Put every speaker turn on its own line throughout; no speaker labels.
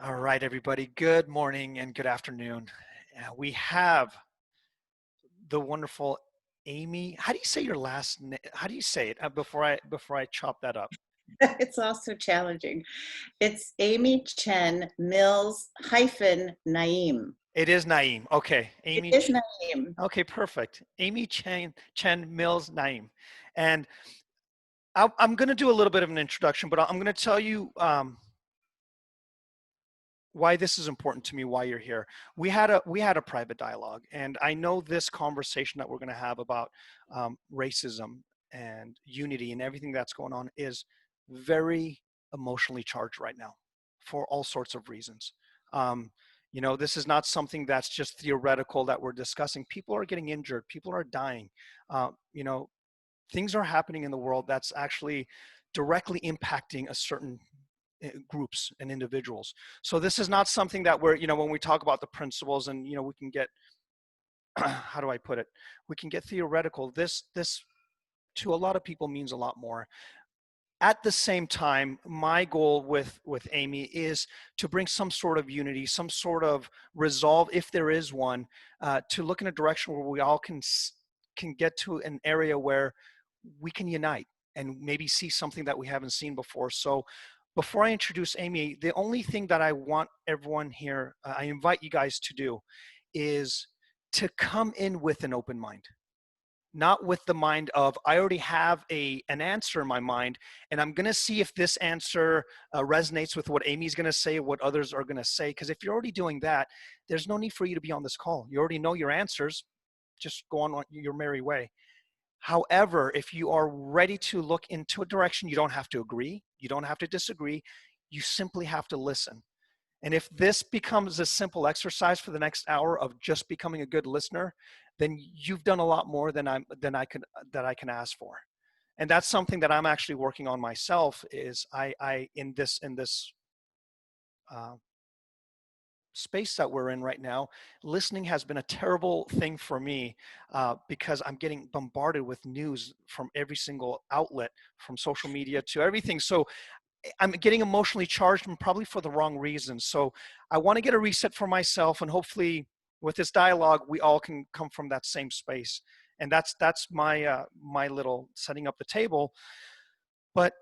All right, everybody. Good morning and good afternoon. We have the wonderful Amy. How do you say your last name? How do you say it before I chop that up?
It's also challenging. It's Amy Chen Mills-Naim.
It is Naim. Okay,
It
Amy.
is Naim.
Okay, perfect. Amy Chen Mills-Naim, and I'm going to do a little bit of an introduction, but I'm going to tell you why this is important to me, why you're here. We had a private dialogue, and I know this conversation that we're going to have about racism and unity and everything that's going on is very emotionally charged right now for all sorts of reasons. Um, this is not something that's just theoretical that we're discussing. People are getting injured. People are dying. Uh, you know, things are happening in the world that's actually directly impacting a certain groups and individuals. So this is not something that when we talk about the principles and, we can get, how do I put it? We can get theoretical. This to a lot of people means a lot more. At the same time, my goal with Amy is to bring some sort of unity, some sort of resolve, if there is one, to look in a direction where we all can get to an area where we can unite and maybe see something that we haven't seen before. So before I introduce Amy, the only thing that I want everyone here, I invite you guys to do, is to come in with an open mind, not with the mind of I already have an answer in my mind, and I'm going to see if this answer resonates with what Amy's going to say, what others are going to say. Because if you're already doing that, there's no need for you to be on this call. You already know your answers. Just go on your merry way. However, if you are ready to look into a direction, you don't have to agree, you don't have to disagree, you simply have to listen. And if this becomes a simple exercise for the next hour of just becoming a good listener, then you've done a lot more than I can ask for. And that's something that I'm actually working on myself. Is I in this uh, space that we're in right now, listening has been a terrible thing for me because I'm getting bombarded with news from every single outlet, from social media to everything. So I'm getting emotionally charged and probably for the wrong reasons. So I want to get a reset for myself, and hopefully with this dialogue, we all can come from that same space. And that's my little setting up the table. But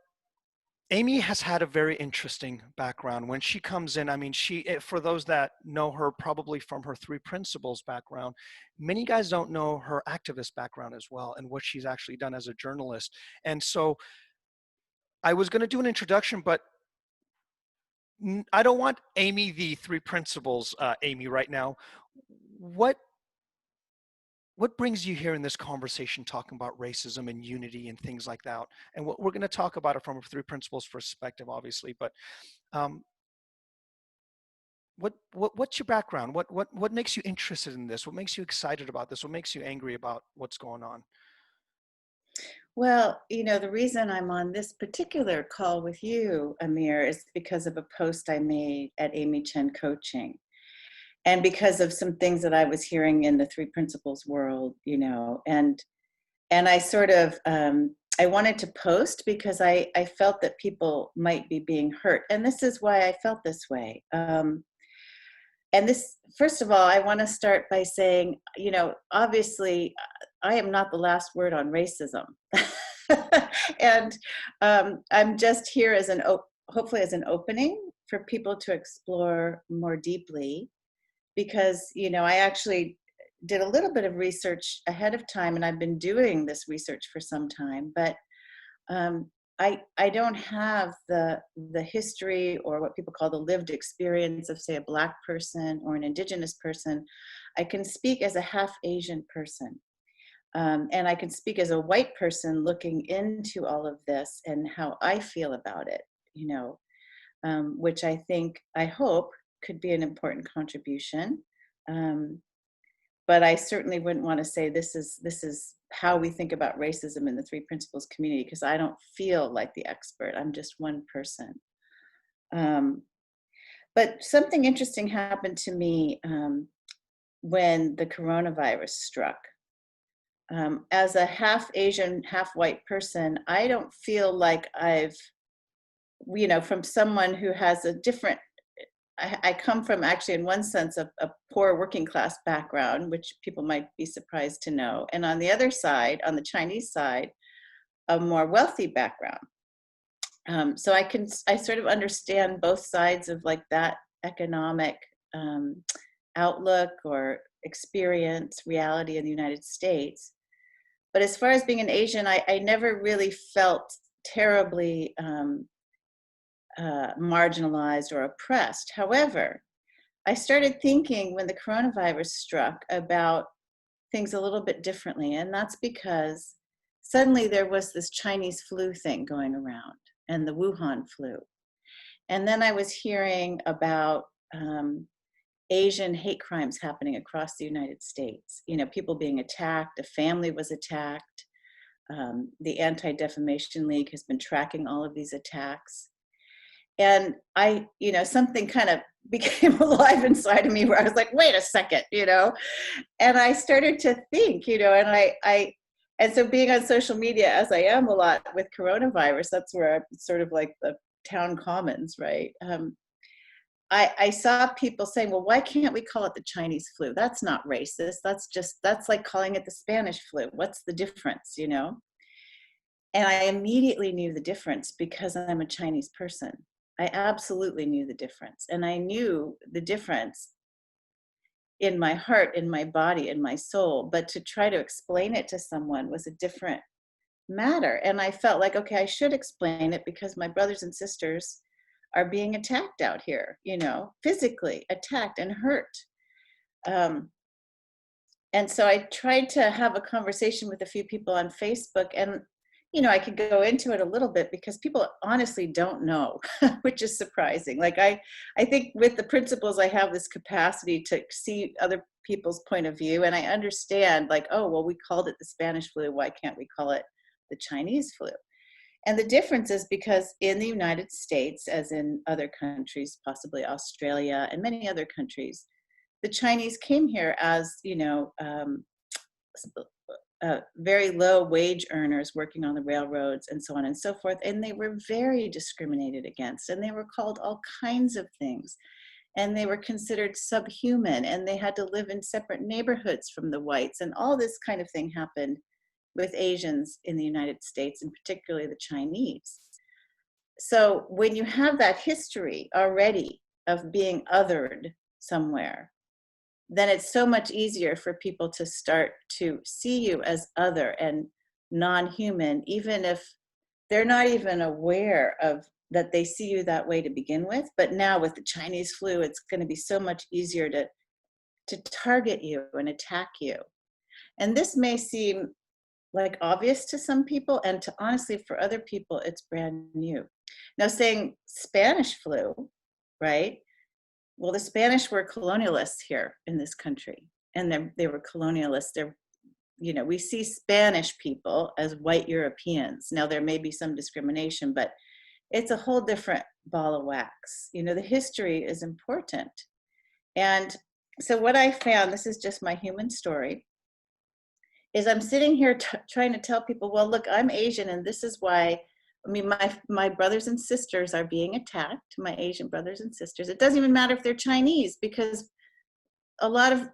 Amy has had a very interesting background. When she comes in, I mean, for those that know her probably from her three principles background, many guys don't know her activist background as well and what she's actually done as a journalist. And so I was going to do an introduction, but I don't want Amy, the three principles, Amy, right now. What what brings you here in this conversation talking about racism and unity and things like that? And what we're going to talk about it from a three principles perspective, obviously, but um, what's your background? What makes you interested in this? What makes you excited about this? What makes you angry about what's going on?
Well, the reason I'm on this particular call with you, Amir, is because of a post I made at Amy Chen Coaching. And because of some things that I was hearing in the three principles world, and I sort of I wanted to post because I felt that people might be being hurt. And this is why I felt this way. And this, first of all, I want to start by saying, obviously, I am not the last word on racism. And I'm just here as hopefully as an opening for people to explore more deeply, because I actually did a little bit of research ahead of time, and I've been doing this research for some time, but um, I don't have the history or what people call the lived experience of, say, a Black person or an Indigenous person. I can speak as a half Asian person, and I can speak as a white person looking into all of this and how I feel about it, which I hope could be an important contribution. Um, but I certainly wouldn't want to say this is how we think about racism in the three principles community, because I don't feel like the expert. I'm just one person. Um, but something interesting happened to me when the coronavirus struck. As a half Asian, half white person, I don't feel like from someone who has a different I come from actually, in one sense, a poor working class background, which people might be surprised to know. And on the other side, on the Chinese side, a more wealthy background. So I sort of understand both sides of like that economic um, outlook or experience, reality in the United States. But as far as being an Asian, I never really felt terribly marginalized or oppressed. However, I started thinking when the coronavirus struck about things a little bit differently. And that's because suddenly there was this Chinese flu thing going around and the Wuhan flu. And then I was hearing about Asian hate crimes happening across the United States. You know, people being attacked, a family was attacked. The Anti-Defamation League has been tracking all of these attacks. And I, you know, something kind of became alive inside of me where I was like, wait a second, you know, and I started to think, you know, and so being on social media as I am a lot with coronavirus, that's where I'm sort of like the town commons, right? I saw people saying, well, why can't we call it the Chinese flu? That's not racist. That's like calling it the Spanish flu. What's the difference, you know? And I immediately knew the difference because I'm a Chinese person. I absolutely knew the difference. And I knew the difference in my heart, in my body, in my soul. But to try to explain it to someone was a different matter. And I felt like, okay, I should explain it because my brothers and sisters are being attacked out here, you know, physically attacked and hurt. And so I tried to have a conversation with a few people on Facebook, and you know, I could go into it a little bit because people honestly don't know, which is surprising. Like I think with the principles, I have this capacity to see other people's point of view, and I understand like, oh, well, we called it the Spanish flu. Why can't we call it the Chinese flu? And the difference is because in the United States, as in other countries, possibly Australia and many other countries, the Chinese came here as, you know, very low wage earners working on the railroads and so on and so forth. And they were very discriminated against, and they were called all kinds of things. And they were considered subhuman, and they had to live in separate neighborhoods from the whites. And all this kind of thing happened with Asians in the United States, and particularly the Chinese. So when you have that history already of being othered somewhere, then it's so much easier for people to start to see you as other and non-human, even if they're not even aware of that they see you that way to begin with. But now with the Chinese flu, it's going to be so much easier to target you and attack you. And this may seem like obvious to some people, and to honestly, for other people, it's brand new. Now, saying Spanish flu, right? Well, the Spanish were colonialists here in this country, and they were colonialists. They're, you know, we see Spanish people as white Europeans. Now, there may be some discrimination, but it's a whole different ball of wax. You know, the history is important. And so what I found, this is just my human story, is I'm sitting here trying to tell people, well, look, I'm Asian, and this is why. I mean, my brothers and sisters are being attacked, my Asian brothers and sisters. It doesn't even matter if they're Chinese, because a lot of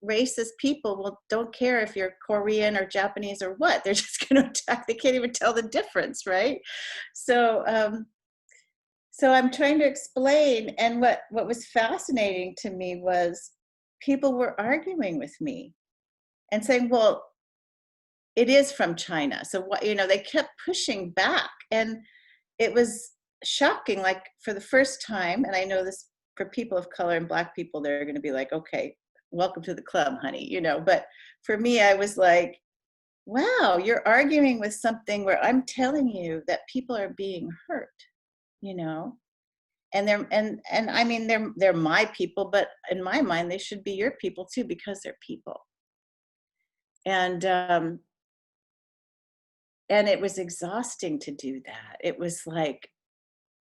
racist people don't care if you're Korean or Japanese or what. They're just going to attack. They can't even tell the difference, right? So, so I'm trying to explain, and what was fascinating to me was people were arguing with me and saying, well, it is from China. So what, you know, they kept pushing back, and it was shocking. Like for the first time, and I know this for people of color and Black people, they're going to be like, okay, welcome to the club, honey, you know. But for me, I was like, wow, you're arguing with something where I'm telling you that people are being hurt, you know. And I mean, they're my people, but in my mind, they should be your people too, because they're people. And it was exhausting to do that. It was like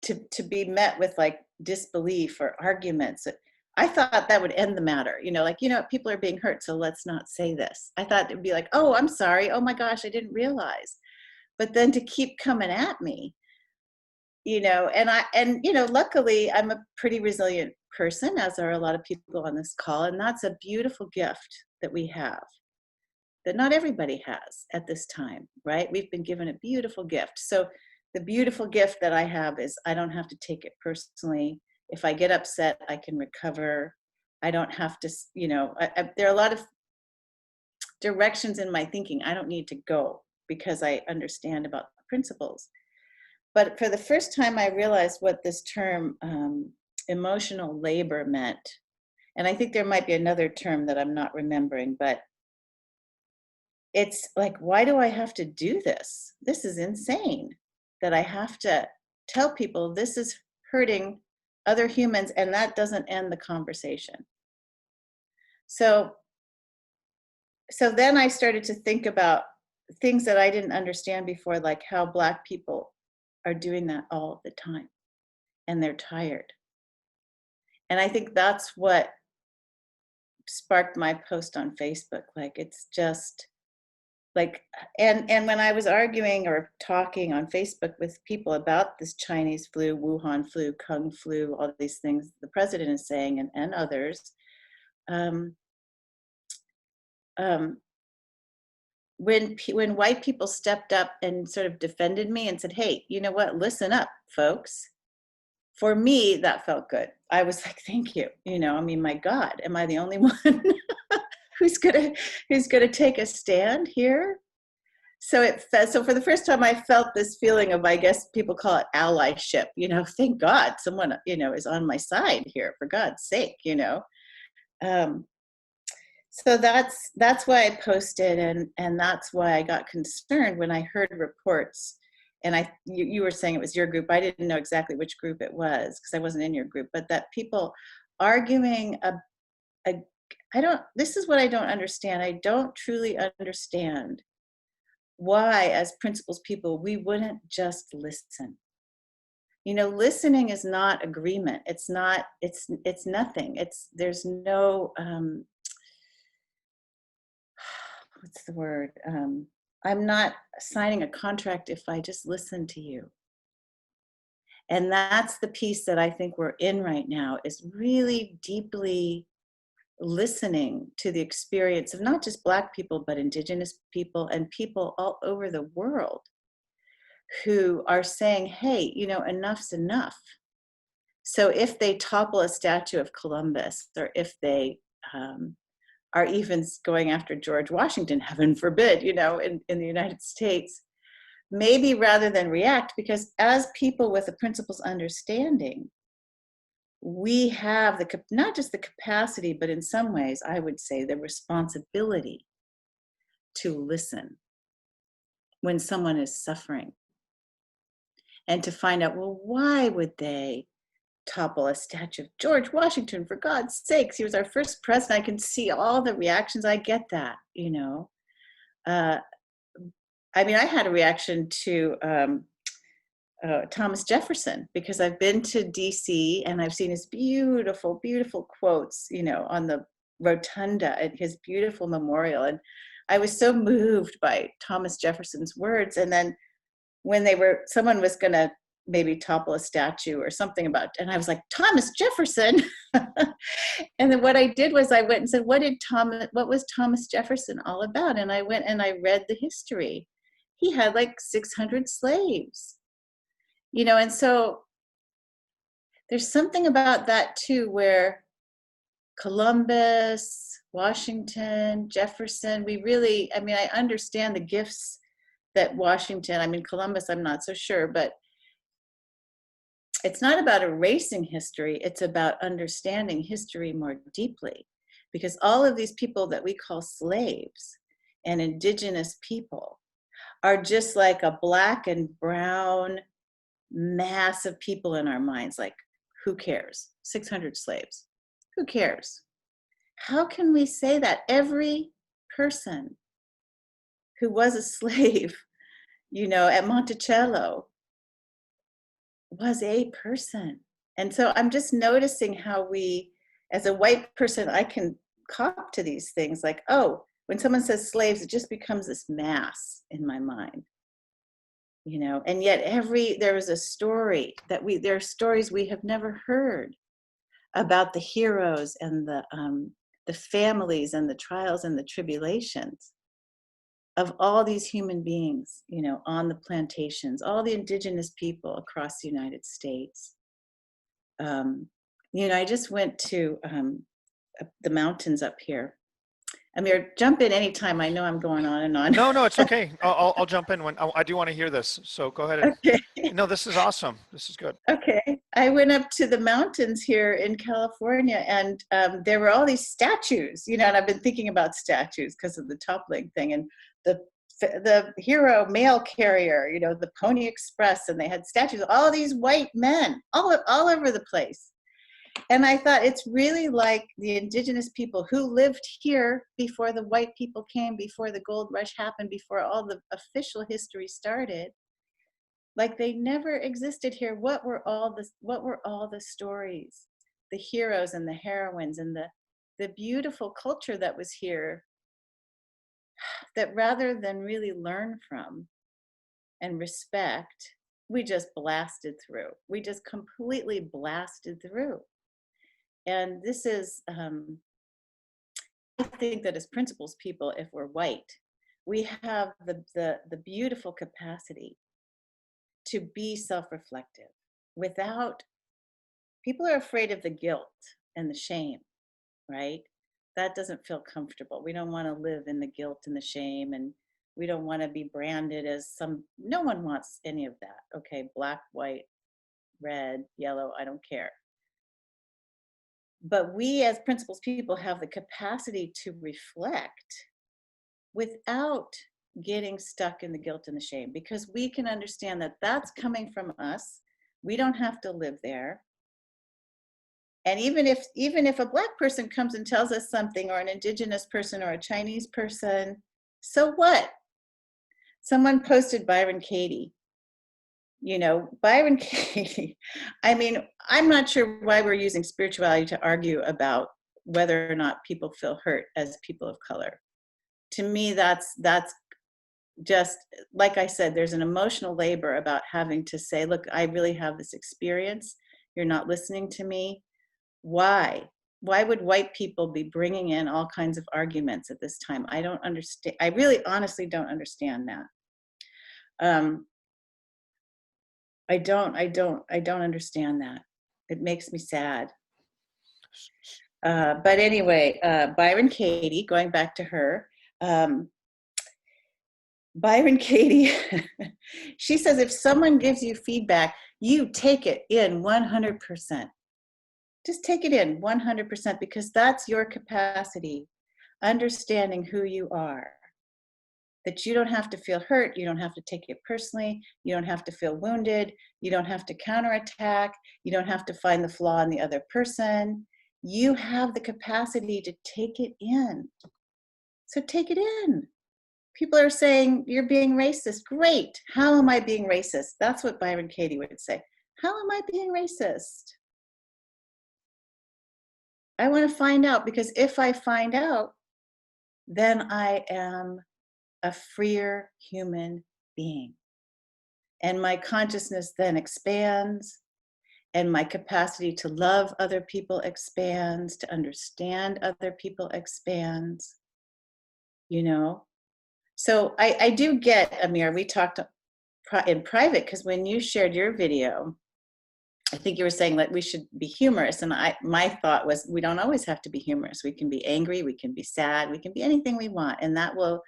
to be met with like disbelief or arguments. I thought that would end the matter. You know, like, you know, people are being hurt, so let's not say this. I thought it'd be like, oh, I'm sorry. Oh my gosh, I didn't realize. But then to keep coming at me, luckily I'm a pretty resilient person, as are a lot of people on this call. And that's a beautiful gift that we have, that not everybody has at this time, right? We've been given a beautiful gift. So the beautiful gift that I have is I don't have to take it personally. If I get upset, I can recover. I don't have to, there are a lot of directions in my thinking I don't need to go because I understand about the principles. But for the first time, I realized what this term emotional labor meant. And I think there might be another term that I'm not remembering, but it's like, why do I have to do this? This is insane that I have to tell people this is hurting other humans, and that doesn't end the conversation. So then I started to think about things that I didn't understand before, like how Black people are doing that all the time, and they're tired. And I think that's what sparked my post on Facebook. Like, it's just like, and when I was arguing or talking on Facebook with people about this Chinese flu, Wuhan flu, Kung flu, all these things the president is saying, and others, um, um, when white people stepped up and sort of defended me and said, hey, you know what, listen up, folks. For me, that felt good. I was like, thank you. My God, am I the only one who's gonna take a stand here? So for the first time, I felt this feeling of, I guess people call it allyship. Thank God someone is on my side here. For God's sake, So that's why I posted, and that's why I got concerned when I heard reports. And you were saying it was your group. I didn't know exactly which group it was because I wasn't in your group. But that people arguing this is what I don't understand. I don't truly understand why, as principles people, we wouldn't just listen. Listening is not agreement. It's not. It's nothing. There's no. What's the word? I'm not signing a contract if I just listen to you. And that's the piece that I think we're in right now, is really deeply listening to the experience of not just Black people, but Indigenous people and people all over the world who are saying, hey, enough's enough. So if they topple a statue of Columbus, or if they are even going after George Washington, heaven forbid, in the United States, maybe rather than react, because as people with the principles understanding, we have not just the capacity, but in some ways, I would say the responsibility to listen when someone is suffering, and to find out, well, why would they topple a statue of George Washington? For God's sakes, he was our first president. I can see all the reactions. I get that, I had a reaction to Thomas Jefferson, because I've been to DC and I've seen his beautiful, beautiful quotes, on the rotunda at his beautiful memorial. And I was so moved by Thomas Jefferson's words. And then when someone was going to maybe topple a statue or something and I was like, Thomas Jefferson. And then what I did was I went and said, what was Thomas Jefferson all about? And I went and I read the history. He had like 600 slaves, and so there's something about that too, where Columbus, Washington, Jefferson, I understand the gifts that Washington, Columbus, I'm not so sure, but it's not about erasing history. It's about understanding history more deeply, because all of these people that we call slaves and Indigenous people are just like a black and brown mass of people in our minds. Like, who cares? 600 slaves. Who cares? How can we say that? Every person who was a slave, at Monticello was a person. And so I'm just noticing how we, as a white person, I can cop to these things like, oh, when someone says slaves, it just becomes this mass in my mind. and yet there was a story there are stories we have never heard about the heroes and the families and the trials and the tribulations of all these human beings, on the plantations, all the indigenous people across the United States. I just went to the mountains up here. Amir, jump in anytime. I know I'm going on and on.
No, it's okay. I'll jump in when I do want to hear this. So go ahead and.
Okay.
No, this is awesome. This is good.
Okay. I went up to the mountains here in California, and there were all these statues, and I've been thinking about statues because of the toppling thing, and the hero mail carrier, the Pony Express, and they had statues of all these white men all over the place. And I thought, it's really like the indigenous people who lived here before the white people came, before the gold rush happened, before all the official history started. Like, they never existed here. What were all the stories, the heroes and the heroines, and the beautiful culture that was here, that rather than really learn from and respect, we just blasted through. We just completely blasted through. And this is, I think that as principles people, if we're white, we have the beautiful capacity to be self-reflective without, people are afraid of the guilt and the shame, right? That doesn't feel comfortable. We don't want to live in the guilt and the shame, and we don't want to be branded as no one wants any of that. Okay, black, white, red, yellow, I don't care. But we as principles people have the capacity to reflect without getting stuck in the guilt and the shame, because we can understand that that's coming from us. We don't have to live there. And even if a black person comes and tells us something, or an indigenous person, or a Chinese person, so what? Someone posted Byron Katie. Byron Katie, I mean, I'm not sure why we're using spirituality to argue about whether or not people feel hurt as people of color. To me, that's just, like I said, there's an emotional labor about having to say, look, I really have this experience. You're not listening to me. Why? Why would white people be bringing in all kinds of arguments at this time? I don't understand. I really honestly don't understand that. I don't understand that. It makes me sad. But anyway, Byron Katie, going back to her, Byron Katie, she says, if someone gives you feedback, you take it in 100%. Just take it in 100%, because that's your capacity, understanding who you are. That you don't have to feel hurt, you don't have to take it personally, you don't have to feel wounded, you don't have to counterattack, you don't have to find the flaw in the other person. You have the capacity to take it in. So take it in. People are saying, you're being racist. Great. How am I being racist? That's what Byron Katie would say. How am I being racist? I want to find out, because if I find out, then I am a freer human being. And my consciousness then expands, and my capacity to love other people expands, to understand other people expands, So I do get, Amir, we talked in private, because when you shared your video, I think you were saying that we should be humorous. And my thought was, we don't always have to be humorous. We can be angry, we can be sad, we can be anything we want, and that will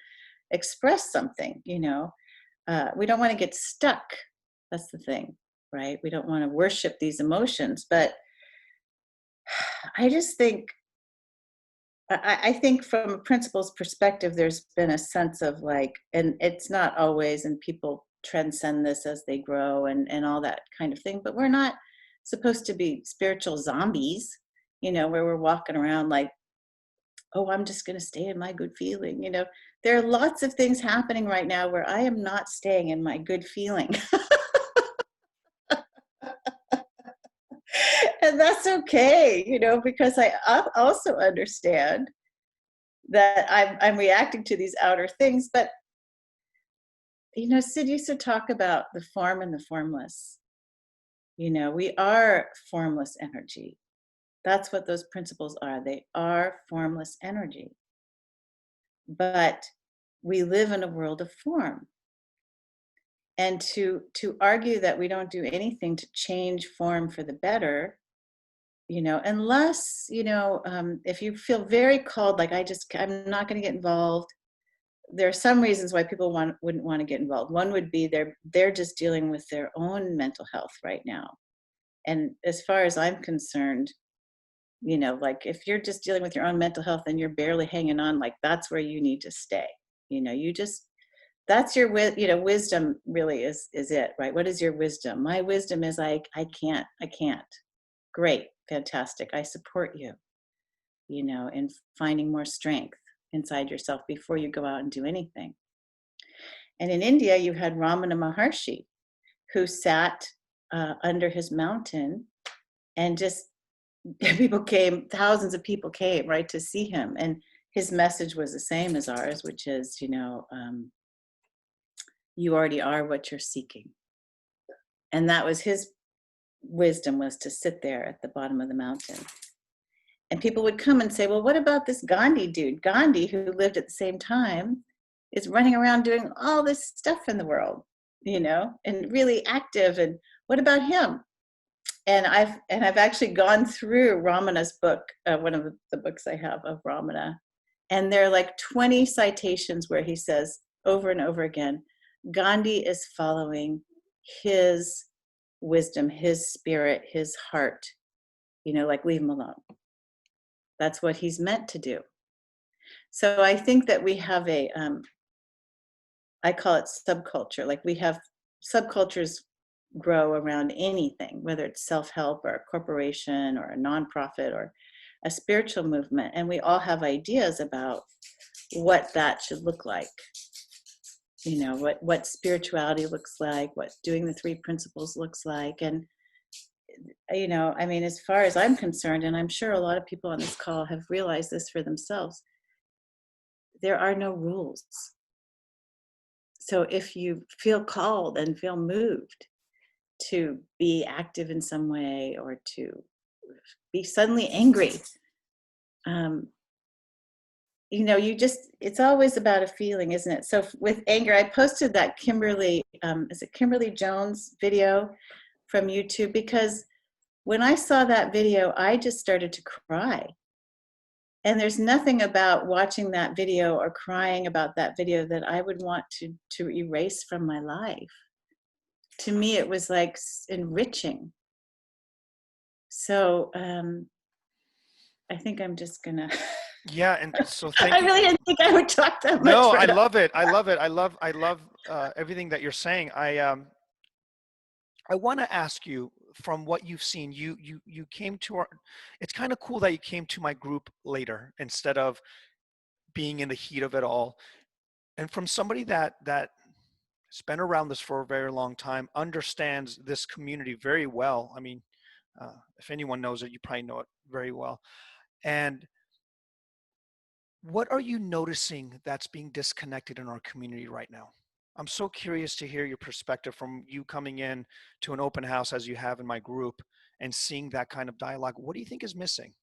express something, We don't want to get stuck. That's the thing, right? We don't want to worship these emotions. But I just think, I think from a principles perspective, there's been a sense of like, and it's not always, and people transcend this as they grow and all that kind of thing, but we're not supposed to be spiritual zombies, where we're walking around like, oh, I'm just going to stay in my good feeling. There are lots of things happening right now where I am not staying in my good feeling. And that's okay, because I also understand that I'm reacting to these outer things, but Sid used to talk about the form and the formless. We are formless energy. That's what those principles are. They are formless energy. But we live in a world of form. And to argue that we don't do anything to change form for the better, unless, if you feel very called, like I'm not going to get involved. There are some reasons why people wouldn't want to get involved. One would be they're just dealing with their own mental health right now. And as far as I'm concerned, like if you're just dealing with your own mental health and you're barely hanging on, like that's where you need to stay. You just, that's your wisdom really is it, right? What is your wisdom? My wisdom is I can't. Great, fantastic. I support you, in finding more strength inside yourself before you go out and do anything. And in India, you had Ramana Maharshi, who sat under his mountain, and just thousands of people came, right, to see him. And his message was the same as ours, which is, you already are what you're seeking. And that was his wisdom, was to sit there at the bottom of the mountain. And people would come and say, well, what about this Gandhi dude? Gandhi, who lived at the same time, is running around doing all this stuff in the world, and really active. And what about him? And I've actually gone through Ramana's book, one of the books I have of Ramana, and there are like 20 citations where he says over and over again, Gandhi is following his wisdom, his spirit, his heart, like leave him alone. That's what he's meant to do. So I think that we have I call it subculture. Like we have subcultures grow around anything, whether it's self-help or a corporation or a nonprofit or a spiritual movement. And we all have ideas about what that should look like. What spirituality looks like, what doing the three principles looks like. And as far as I'm concerned, and I'm sure a lot of people on this call have realized this for themselves, there are no rules. So if you feel called and feel moved to be active in some way or to be suddenly angry, it's always about a feeling, isn't it? So with anger, I posted that Kimberly Jones video from YouTube, because when I saw that video, I just started to cry. And there's nothing about watching that video or crying about that video that I would want to erase from my life. To me, it was like enriching. So I think I'm just gonna.
Yeah, and so thank
I
you.
really didn't think I would talk that much.
No, I love it. I love it. I love everything that you're saying. I want to ask you, from what you've seen, you came to our. It's kind of cool that you came to my group later instead of being in the heat of it all. And from somebody that has been around this for a very long time, understands this community very well. I mean, if anyone knows it, you probably know it very well. And what are you noticing that's being disconnected in our community right now? I'm so curious to hear your perspective from you coming in to an open house as you have in my group and seeing that kind of dialogue. What do you think is missing?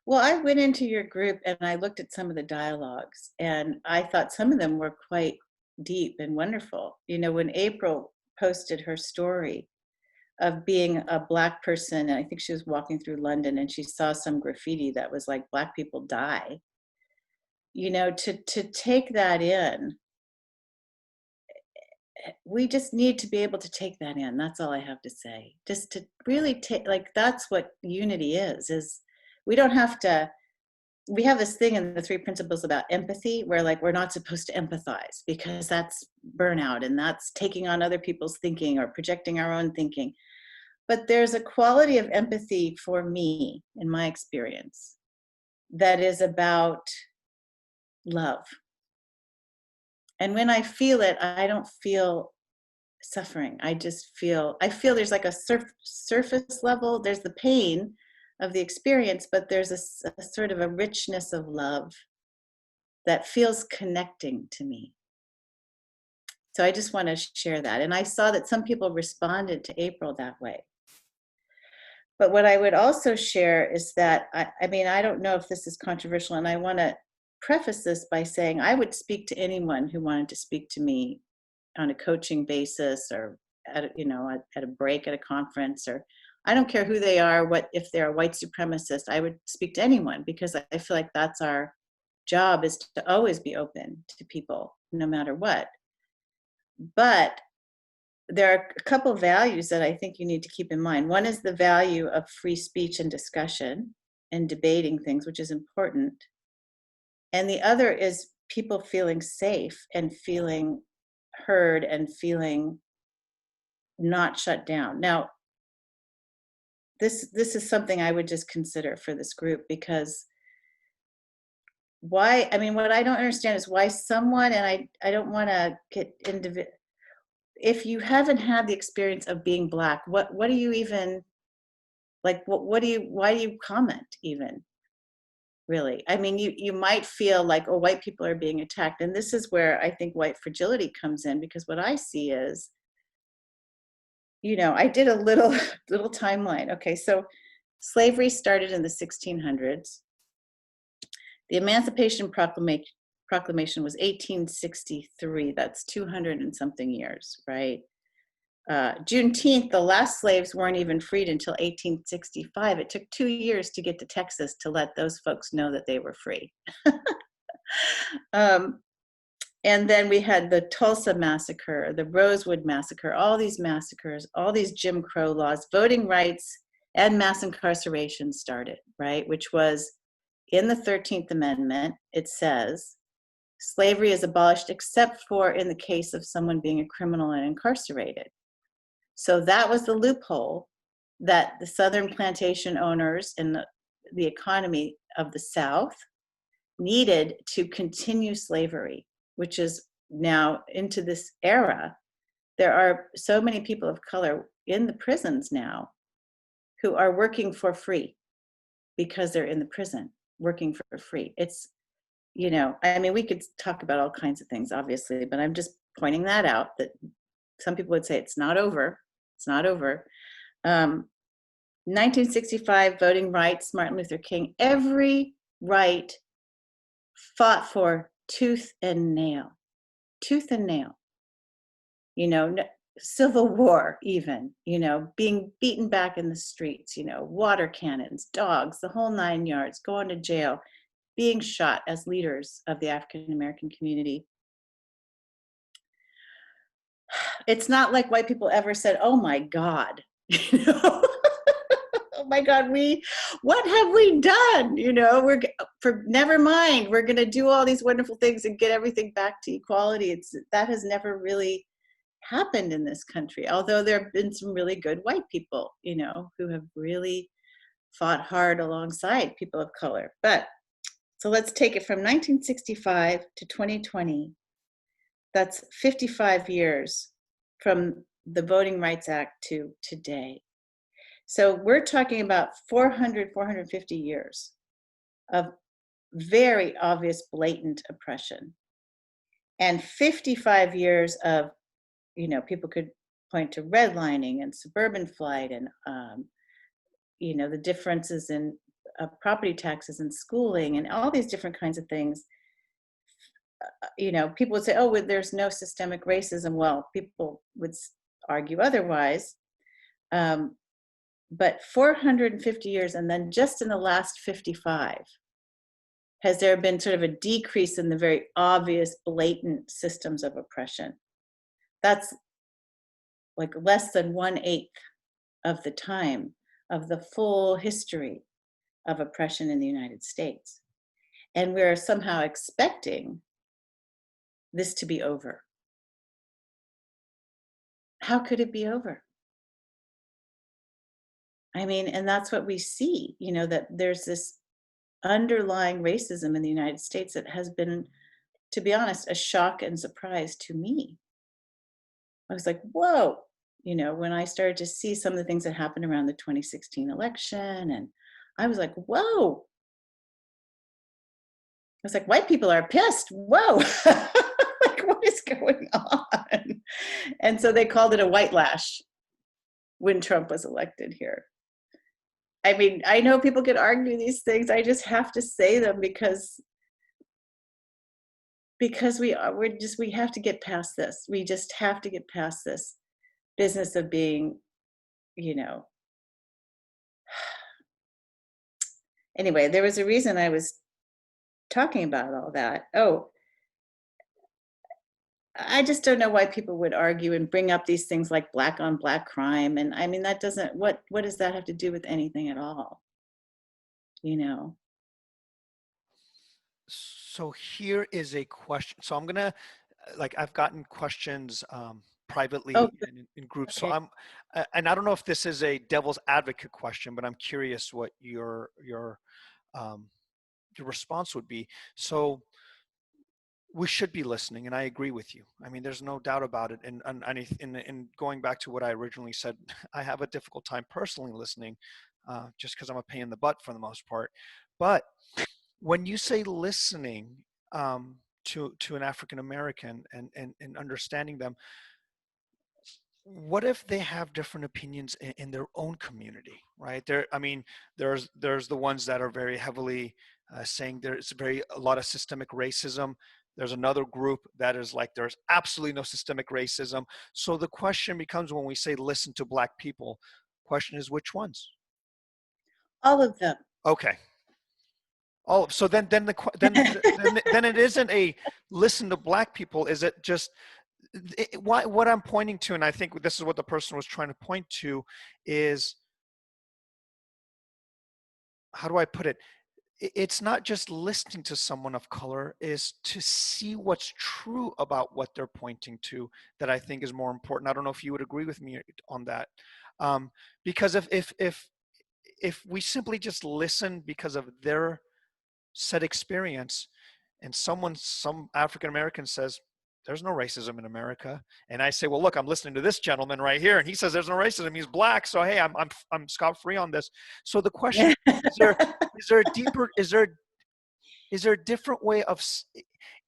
Well, I went into your group and I looked at some of the dialogues, and I thought some of them were quite deep and wonderful. When April posted her story of being a Black person, and I think she was walking through London and she saw some graffiti that was like, Black people die. To take that in, we just need to be able to take that in. That's all I have to say. Just to really take, like, that's what unity is we don't have to. We have this thing in the three principles about empathy, where like we're not supposed to empathize because that's burnout and that's taking on other people's thinking or projecting our own thinking. But there's a quality of empathy for me, in my experience, that is about love. And when I feel it, I don't feel suffering. I feel there's like a surface level, there's the pain of the experience, but there's a sort of a richness of love that feels connecting to me. So I just want to share that. And I saw that some people responded to April that way. But what I would also share is that, I mean, I don't know if this is controversial, and I want to preface this by saying I would speak to anyone who wanted to speak to me on a coaching basis, or at at a break at a conference, or I don't care who they are, what if they're a white supremacist. I would speak to anyone, because I feel like that's our job, is to always be open to people no matter what. But there are a couple of values that I think you need to keep in mind. One is the value of free speech and discussion and debating things, which is important. And the other is people feeling safe and feeling heard and feeling not shut down. Now, this is something I would just consider for this group, because why, I mean, what I don't understand is why someone, and I don't want to get into, if you haven't had the experience of being Black, what do you even, like, what do you, why do you comment even, really? I mean, you might feel like, oh, white people are being attacked. And this is where I think white fragility comes in, because what I see is, I did a little little timeline. Okay, so slavery started in the 1600s. The Emancipation Proclamation was 1863. That's 200 and something years, right? Juneteenth, the last slaves weren't even freed until 1865. It took 2 years to get to Texas to let those folks know that they were free. And then we had the Tulsa Massacre, the Rosewood Massacre, all these massacres, all these Jim Crow laws, voting rights, and mass incarceration started, right? Which was in the 13th Amendment. It says, slavery is abolished except for in the case of someone being a criminal and incarcerated. So that was the loophole that the Southern plantation owners and the economy of the South needed to continue slavery, which is now into this era. There are so many people of color in the prisons now who are working for free because they're in the prison working for free. It's, I mean, we could talk about all kinds of things, obviously, but I'm just pointing that out, that some people would say it's not over. It's not over. 1965, voting rights, Martin Luther King, every right fought for tooth and nail. Tooth and nail. Civil War even, being beaten back in the streets, water cannons, dogs, the whole 9 yards, going to jail, being shot as leaders of the African American community. It's not like white people ever said, oh my God, oh my God, what have we done? Never mind, we're going to do all these wonderful things and get everything back to equality. That has never really happened in this country, although there have been some really good white people, who have really fought hard alongside people of color. But so let's take it from 1965 to 2020. That's 55 years from the Voting Rights Act to today. So we're talking about 450 years of very obvious, blatant oppression, and 55 years of, people could point to redlining and suburban flight and, the differences in property taxes and schooling and all these different kinds of things. People would say, oh, well, there's no systemic racism. Well, people would argue otherwise. But 450 years, and then just in the last 55, has there been sort of a decrease in the very obvious, blatant systems of oppression. That's like less than 1/8 of the time of the full history of oppression in the United States. And we're somehow expecting this to be over. How could it be over? I mean, and that's what we see, that there's this underlying racism in the United States that has been, to be honest, a shock and surprise to me. I was like, whoa, when I started to see some of the things that happened around the 2016 election, and I was like, whoa. I was like, white people are pissed. Whoa. Like, what is going on. And so they called it a white lash when Trump was elected here. I mean, I know people could argue these things. I just have to say them because we have to get past this. We just have to get past this business of being, you know. Anyway, there was a reason I was talking about all that. Oh, I just don't know why people would argue and bring up these things like black on black crime. And I mean, that doesn't, what does that have to do with anything at all? You know?
So here is a question. So I'm gonna, like, I've gotten questions
Oh,
privately
good.
and in groups. So
Okay.
and I don't know if this is a devil's advocate question, but I'm curious what um, your response would be. So we should be listening, and I agree with you. I mean, there's no doubt about it. And in going back to what I originally said, I have a difficult time personally listening, just because I'm a pain in the butt for the most part. But when you say listening to an African American and understanding them, what if they have different opinions in their own community, right? I mean, there's the ones that are very heavily saying there's a lot of systemic racism. There's another group that is like there's absolutely no systemic racism. So the question becomes, when we say listen to Black people, question is which ones?
All of them.
Okay. Oh, so then it isn't a listen to Black people. Is it just what I'm pointing to, and I think this is what the person was trying to point to, is, how do I put it? It's not just listening to someone of color, is to see what's true about what they're pointing to, that I think is more important. I don't know if you would agree with me on that. Because if we simply just listen because of their said experience, and some African American says there's no racism in America, and I say, well, look, I'm listening to this gentleman right here, and he says there's no racism, he's Black, so hey, I'm scot-free on this. So the question is there a deeper, is there a different way of,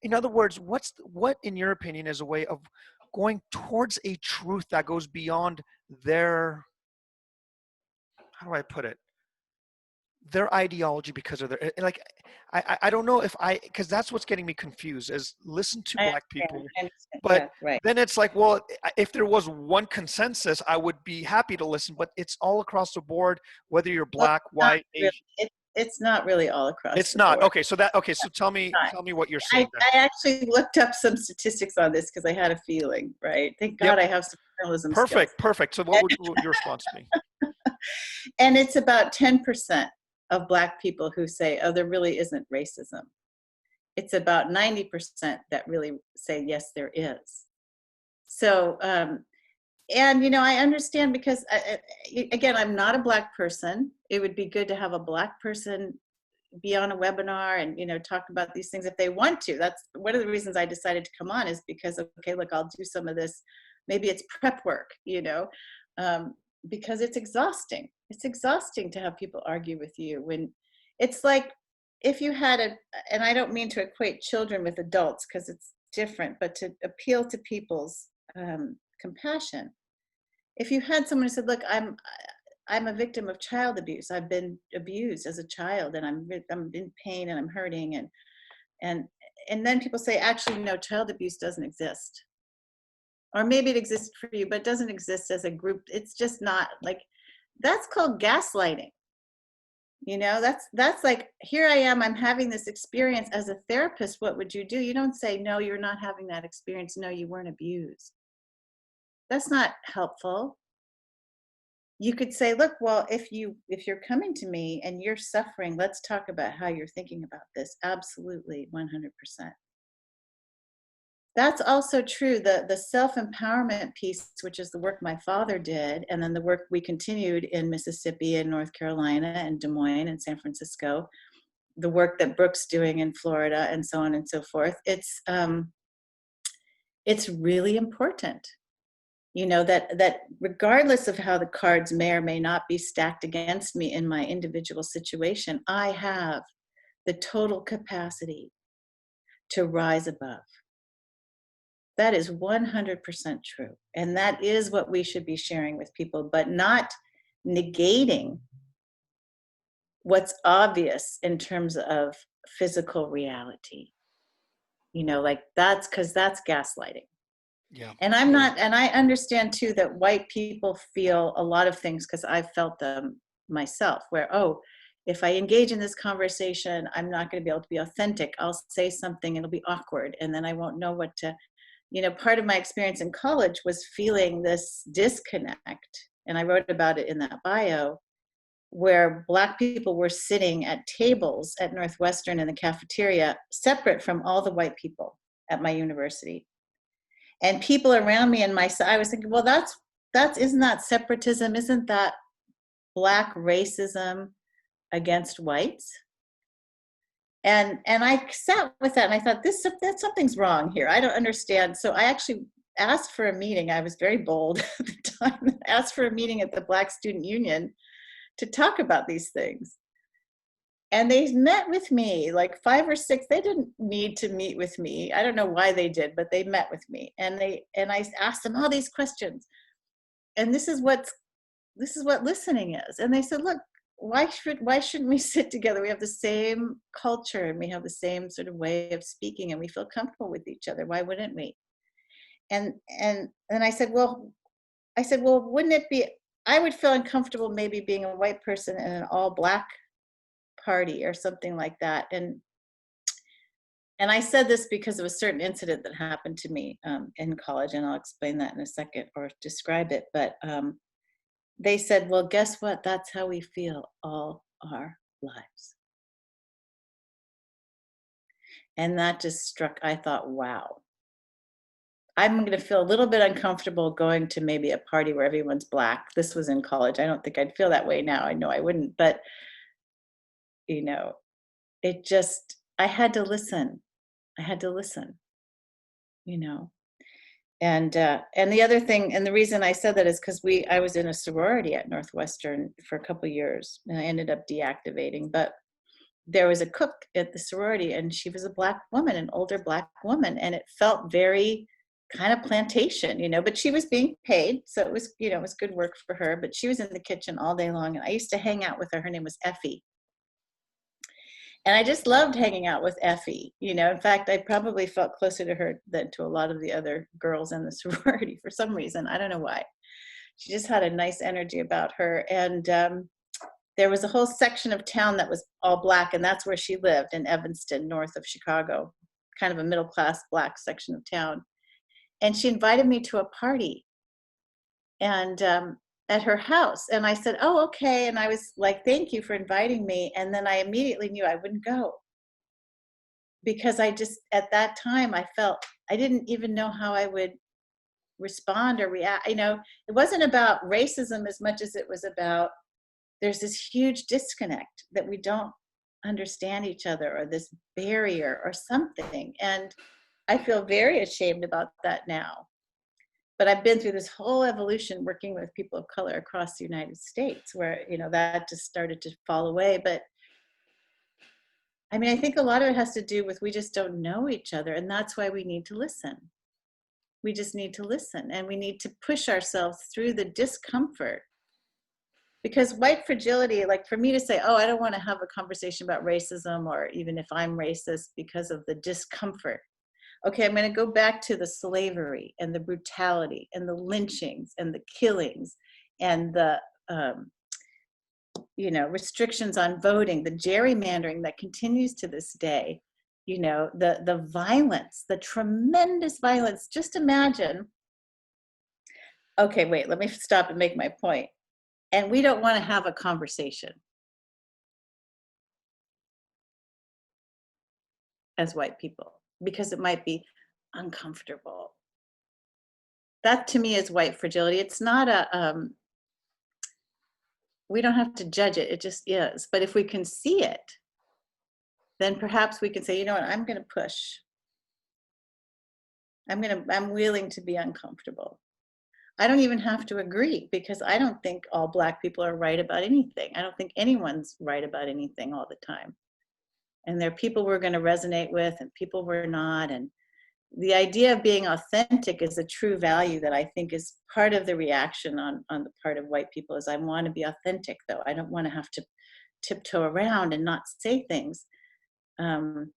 in other words, what in your opinion is a way of going towards a truth that goes beyond their, how do I put it, their ideology, because of their, like, I don't know if because that's what's getting me confused, is listen to
I
Black
understand.
people,
I understand.
but
Yeah, right.
then it's like, well, if there was one consensus, I would be happy to listen, but it's all across the board, whether you're
Well,
Black,
not
white,
really.
Asian.
It's not really all across
It's
the
not.
board.
Okay, so tell me what you're
I,
saying then.
I actually looked up some statistics on this because I had a feeling, right? Thank
Yep.
God I have some journalism skills.
Perfect. So what would your response be?
And it's about 10% of Black people who say, oh, there really isn't racism. It's about 90% that really say, yes, there is. So, and I understand because, again, I'm not a Black person. It would be good to have a Black person be on a webinar and talk about these things if they want to. That's one of the reasons I decided to come on, is because, okay, look, I'll do some of this. Maybe it's prep work, um, because it's exhausting. It's exhausting to have people argue with you when it's like, if you had and I don't mean to equate children with adults because it's different, but to appeal to people's compassion. If you had someone who said, look, I'm a victim of child abuse. I've been abused as a child, and I'm in pain and I'm hurting, and and then people say, actually, no, child abuse doesn't exist, or maybe it exists for you, but it doesn't exist as a group. It's just not like, that's called gaslighting. That's like, here I am, I'm having this experience as a therapist. What would you do? You don't say, no, you're not having that experience. No, you weren't abused. That's not helpful. You could say, look, well, if you're coming to me and you're suffering, let's talk about how you're thinking about this. Absolutely, 100%. That's also true. The self-empowerment piece, which is the work my father did, and then the work we continued in Mississippi and North Carolina and Des Moines and San Francisco, the work that Brooke's doing in Florida, and so on and so forth. It's really important. That regardless of how the cards may or may not be stacked against me in my individual situation, I have the total capacity to rise above. That is 100% true. And that is what we should be sharing with people, but not negating what's obvious in terms of physical reality. Like that's because that's gaslighting.
Yeah.
And I'm
Yeah.
not, and I understand too that white people feel a lot of things because I've felt them myself, where, oh, if I engage in this conversation, I'm not going to be able to be authentic. I'll say something, it'll be awkward, and then I won't know what to, part of my experience in college was feeling this disconnect. And I wrote about it in that bio, where Black people were sitting at tables at Northwestern in the cafeteria, separate from all the white people at my university. And people around me and I was thinking, well, isn't that separatism? Isn't that Black racism against whites? And I sat with that and I thought, that something's wrong here. I don't understand. So I actually asked for a meeting. I was very bold at the time. Asked for a meeting at the Black Student Union to talk about these things. And they met with me, like 5 or 6. They didn't need to meet with me. I don't know why they did, but they met with me. And I asked them all these questions. And this is what listening is. And they said, look, why shouldn't we sit together? We have the same culture and we have the same sort of way of speaking and we feel comfortable with each other. Why wouldn't we? And I said, well, wouldn't it be, I would feel uncomfortable maybe being a white person in an all Black party or something like that. And I said this because of a certain incident that happened to me in college, and I'll explain that in a second or describe it. But they said, well, guess what? That's how we feel all our lives. And that just struck, I thought, wow. I'm going to feel a little bit uncomfortable going to maybe a party where everyone's Black. This was in college. I don't think I'd feel that way now. I know I wouldn't. But, it just, I had to listen. And the other thing, and the reason I said that is because I was in a sorority at Northwestern for a couple of years, and I ended up deactivating. But there was a cook at the sorority, and she was a Black woman, an older Black woman, and it felt very kind of plantation, But she was being paid, so it was, it was good work for her. But she was in the kitchen all day long, and I used to hang out with her. Her name was Effie. And I just loved hanging out with Effie. In fact, I probably felt closer to her than to a lot of the other girls in the sorority for some reason. I don't know why. She just had a nice energy about her. And there was a whole section of town that was all Black, and that's where she lived, in Evanston, north of Chicago, kind of a middle-class Black section of town. And she invited me to a party. And at her house. And I said, oh, okay. And I was like, thank you for inviting me. And then I immediately knew I wouldn't go. Because I just, at that time, I felt, I didn't even know how I would respond or react. It wasn't about racism as much as it was about, there's this huge disconnect that we don't understand each other, or this barrier or something. And I feel very ashamed about that now. But I've been through this whole evolution working with people of color across the United States where, that just started to fall away. But I think a lot of it has to do with we just don't know each other. And that's why we need to listen. We just need to listen, and we need to push ourselves through the discomfort. Because white fragility, like for me to say, oh, I don't want to have a conversation about racism, or even if I'm racist, because of the discomfort. Okay, I'm going to go back to the slavery and the brutality and the lynchings and the killings and the, restrictions on voting, the gerrymandering that continues to this day, the violence, the tremendous violence. Just imagine. Okay, wait, let me stop and make my point. And we don't want to have a conversation as white people, because it might be uncomfortable. That to me is white fragility. It's not we don't have to judge it, it just is. But if we can see it, then perhaps we can say, you know what, I'm going to push. I'm willing to be uncomfortable. I don't even have to agree, because I don't think all Black people are right about anything. I don't think anyone's right about anything all the time. And there are people we're going to resonate with and people we're not. And the idea of being authentic is a true value that I think is part of the reaction on the part of white people. Is I want to be authentic, though. I don't want to have to tiptoe around and not say things. Um,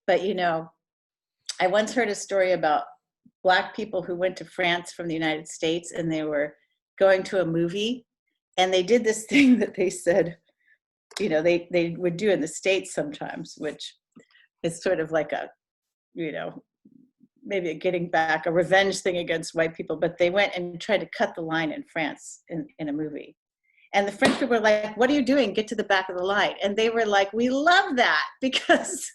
but I once heard a story about Black people who went to France from the United States, and they were going to a movie, and they did this thing that they said, they would do in the States sometimes, which is sort of like a, maybe a getting back, a revenge thing against white people. But they went and tried to cut the line in France in a movie. And the French people were like, "What are you doing? Get to the back of the line." And they were like, "We love that," because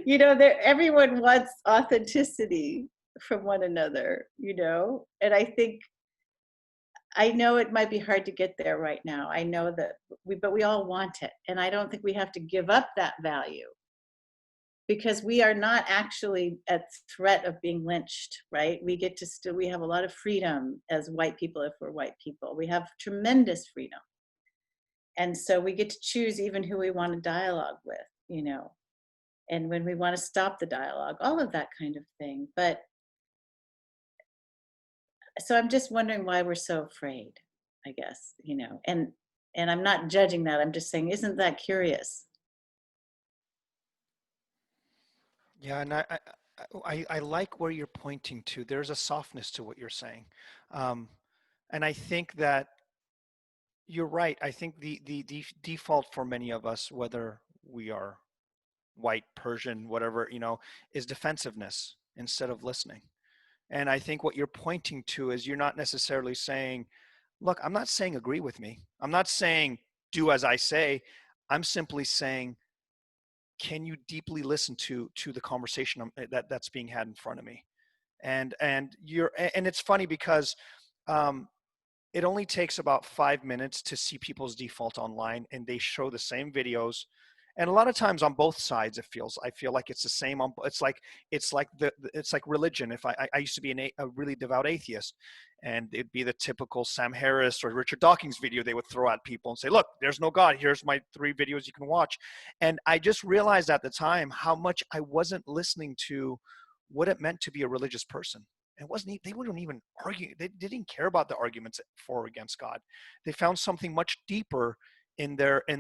everyone wants authenticity from one another, and I know it might be hard to get there right now. I know that but we all want it. And I don't think we have to give up that value, because we are not actually at threat of being lynched, right? We have a lot of freedom as white people. If we're white people, we have tremendous freedom. And so we get to choose even who we want to dialogue with, and when we want to stop the dialogue, all of that kind of thing. But so I'm just wondering why we're so afraid, I guess, and I'm not judging that. I'm just saying, isn't that curious?
Yeah, and I like where you're pointing to. There's a softness to what you're saying, and I think that you're right. I think the default for many of us, whether we are white, Persian, whatever, is defensiveness instead of listening. And I think what you're pointing to is you're not necessarily saying, look, I'm not saying agree with me. I'm not saying do as I say. I'm simply saying, can you deeply listen to the conversation that's being had in front of me? And it's funny because um, it only takes about 5 minutes to see people's default online, and they show the same videos. And a lot of times on both sides, I feel like it's the same. It's like religion. If I used to be a really devout atheist, and it'd be the typical Sam Harris or Richard Dawkins video they would throw at people and say, look, there's no God. Here's my 3 videos you can watch. And I just realized at the time how much I wasn't listening to what it meant to be a religious person. It wasn't. They wouldn't even argue. They didn't care about the arguments for or against God. They found something much deeper in their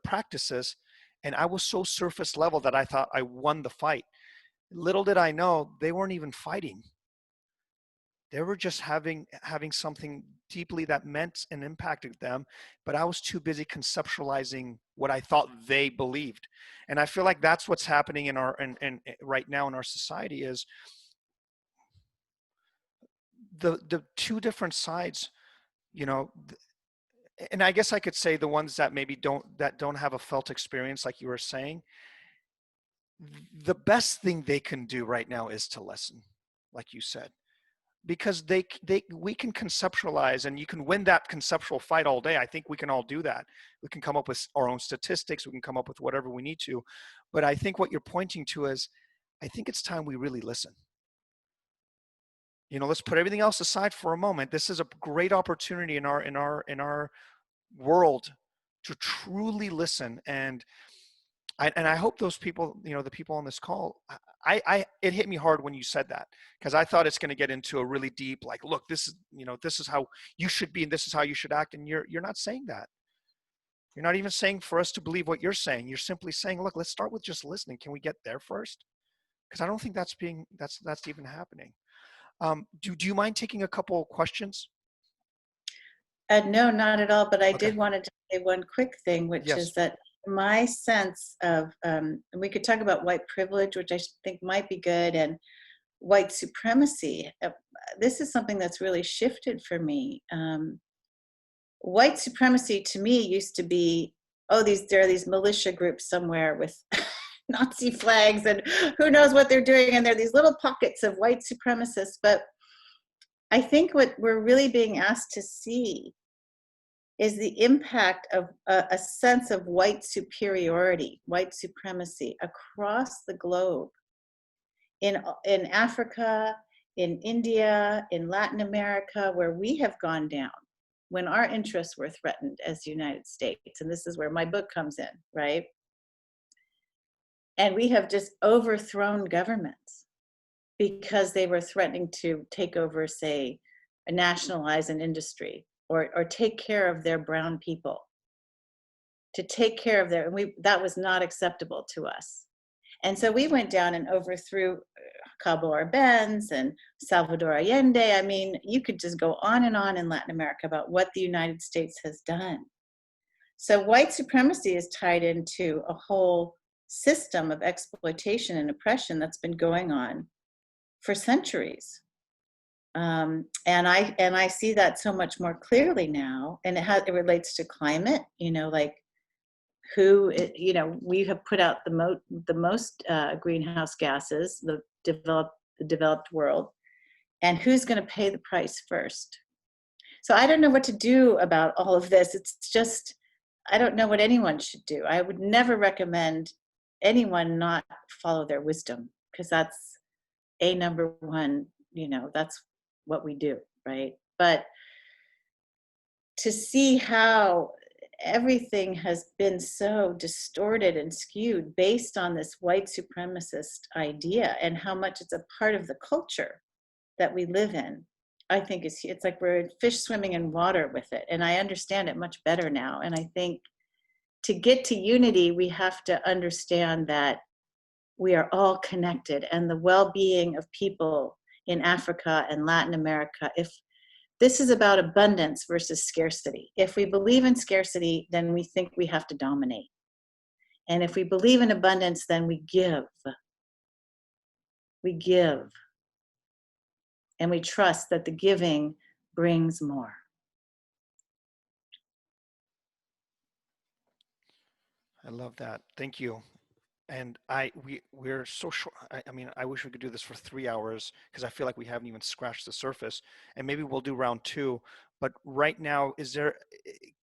practices. And I was so surface level that I thought I won the fight. Little did I know they weren't even fighting. They were just having something deeply that meant and impacted them, but I was too busy conceptualizing what I thought they believed. And I feel like that's what's happening in right now in our society is the two different sides, you know, and I guess I could say the ones that maybe don't have a felt experience, like you were saying, the best thing they can do right now is to listen, like you said, because we can conceptualize, and you can win that conceptual fight all day. I think we can all do that. We can come up with our own statistics. We can come up with whatever we need to. But I think what you're pointing to is, I think it's time we really listen. Let's put everything else aside for a moment. This is a great opportunity in our world to truly listen. And I hope those people, the people on this call, it hit me hard when you said that, because I thought it's going to get into a really deep, like, look, this is how you should be, and this is how you should act. And you're not saying that. You're not even saying for us to believe what you're saying. You're simply saying, look, let's start with just listening. Can we get there first? Because I don't think that's even happening. Do you mind taking a couple questions?
No, not at all. But I
Okay.
did want to say one quick thing, which
Yes.
is that my sense of, and we could talk about white privilege, which I think might be good, and white supremacy. This is something that's really shifted for me. White supremacy to me used to be, oh, there are these militia groups somewhere with Nazi flags and who knows what they're doing, and there are these little pockets of white supremacists. But I think what we're really being asked to see is the impact of a sense of white superiority, white supremacy across the globe, in Africa, in India, in Latin America, where we have gone down when our interests were threatened as the United States. And this is where my book comes in, right? And we have just overthrown governments because they were threatening to take over, say, nationalize an industry, or take care of their brown people, to take care of their, and that was not acceptable to us. And so we went down and overthrew Cabo Arbenz and Salvador Allende. I mean, you could just go on and on in Latin America about what the United States has done. So white supremacy is tied into a whole system of exploitation and oppression that's been going on for centuries. And I see that so much more clearly now, and it relates to climate. Like we have put out the most greenhouse gases, the developed world, and who's going to pay the price first. So I don't know what to do about all of this. It's just, I don't know what anyone should do. I would never recommend anyone not follow their wisdom, because that's number one, that's what we do, right? But to see how everything has been so distorted and skewed based on this white supremacist idea, and how much it's a part of the culture that we live in, I think it's like we're fish swimming in water with it. And I understand it much better now. And I think to get to unity, we have to understand that we are all connected, and the well-being of people in Africa and Latin America. If this is about abundance versus scarcity. If we believe in scarcity, then we think we have to dominate. And if we believe in abundance, then we give. We give. And we trust that the giving brings more.
I love that. Thank you. And we're so short. I mean, I wish we could do this for 3 hours, because I feel like we haven't even scratched the surface. And maybe we'll do round two. But right now,